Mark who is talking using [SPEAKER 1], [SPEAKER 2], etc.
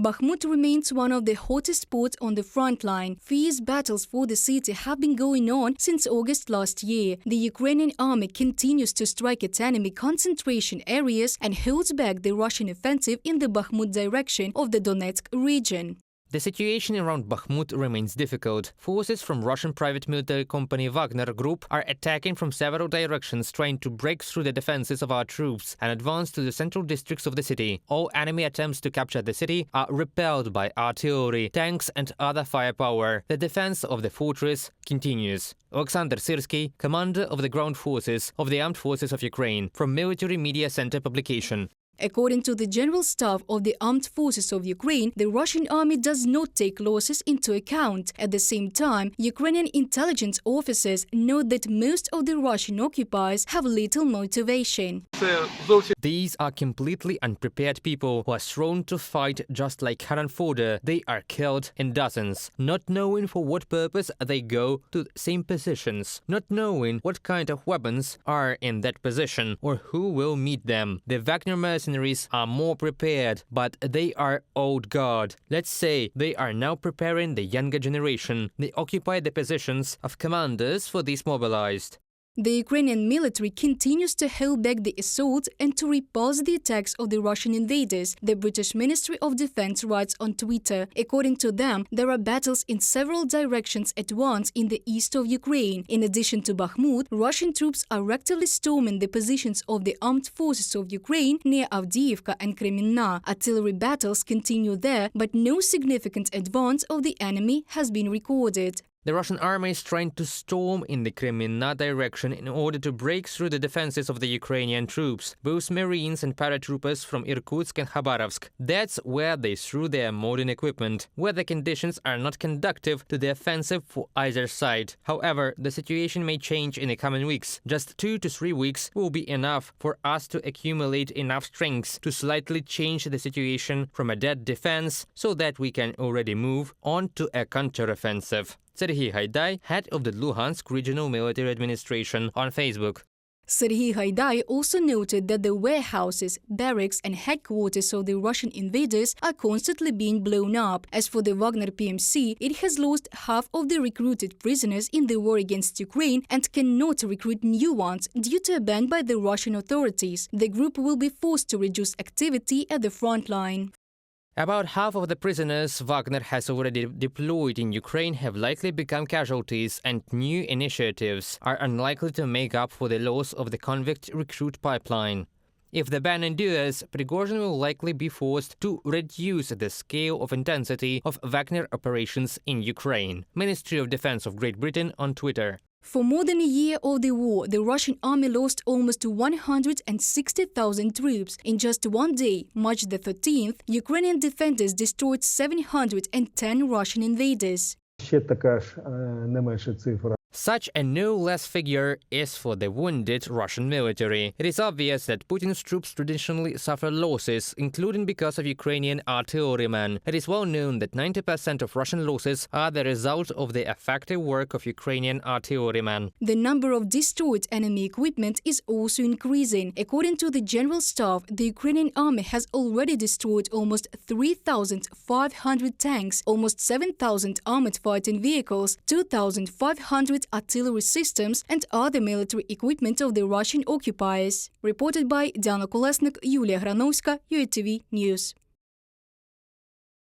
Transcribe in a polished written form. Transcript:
[SPEAKER 1] Bakhmut remains one of the hottest spots on the front line. Fierce battles for the city have been going on since August last year. The Ukrainian army continues to strike at enemy concentration areas and holds back the Russian offensive in the Bakhmut direction of the Donetsk region.
[SPEAKER 2] The situation around Bakhmut remains difficult. Forces from Russian private military company Wagner Group are attacking from several directions, trying to break through the defenses of our troops and advance to the central districts of the city. All enemy attempts to capture the city are repelled by artillery, tanks and other firepower. The defense of the fortress continues. Alexander Syrsky, commander of the ground forces of the Armed Forces of Ukraine, from Military Media Center publication.
[SPEAKER 1] According to the General Staff of the Armed Forces of Ukraine, the Russian army does not take losses into account. At the same time, Ukrainian intelligence officers note that most of the Russian occupiers have little motivation.
[SPEAKER 2] These are completely unprepared people who are thrown to fight just like cannon fodder. They are killed in dozens, not knowing for what purpose they go to the same positions, not knowing what kind of weapons are in that position or who will meet them. The Wagner mercenaries are more prepared, but they are old guard. Let's say they are now preparing the younger generation. They occupy the positions of commanders for these mobilized.
[SPEAKER 1] The Ukrainian military continues to hold back the assault and to repulse the attacks of the Russian invaders, the British Ministry of Defense writes on Twitter. According to them, there are battles in several directions at once in the east of Ukraine. In addition to Bakhmut, Russian troops are actively storming the positions of the Armed Forces of Ukraine near Avdiivka and Kreminna. Artillery battles continue there, but no significant advance of the enemy has been recorded.
[SPEAKER 2] The Russian army is trying to storm in the Kreminna direction in order to break through the defenses of the Ukrainian troops, both Marines and paratroopers from Irkutsk and Khabarovsk. That's where they threw their modern equipment, where the conditions are not conducive to the offensive for either side. However, the situation may change in the coming weeks. Just 2 to 3 weeks will be enough for us to accumulate enough strength to slightly change the situation from a dead defense so that we can already move on to a counteroffensive. Serhiy Haidai, head of the Luhansk Regional Military Administration, on Facebook.
[SPEAKER 1] Serhiy Haidai also noted that the warehouses, barracks and headquarters of the Russian invaders are constantly being blown up. As for the Wagner PMC, it has lost half of the recruited prisoners in the war against Ukraine and cannot recruit new ones due to a ban by the Russian authorities. The group will be forced to reduce activity at the front line.
[SPEAKER 2] About half of the prisoners Wagner has already deployed in Ukraine have likely become casualties, and new initiatives are unlikely to make up for the loss of the convict recruit pipeline. If the ban endures, Prigozhin will likely be forced to reduce the scale of intensity of Wagner operations in Ukraine. Ministry of Defense of Great Britain on Twitter.
[SPEAKER 1] For more than a year of the war, the Russian army lost almost 160,000 troops. In just one day, March the 13th, Ukrainian defenders destroyed 710 Russian invaders.
[SPEAKER 2] Such a no less figure is for the wounded Russian military. It is obvious that Putin's troops traditionally suffer losses, including because of Ukrainian artillerymen. It is well known that 90% of Russian losses are the result of the effective work of Ukrainian artillerymen.
[SPEAKER 1] The number of destroyed enemy equipment is also increasing. According to the General Staff, the Ukrainian army has already destroyed almost 3,500 tanks, almost 7,000 armored fighting vehicles, 2,500 artillery systems and other military equipment of the Russian occupiers. Reported by Diana Kolesnik, Yulia Granovska, UATV News.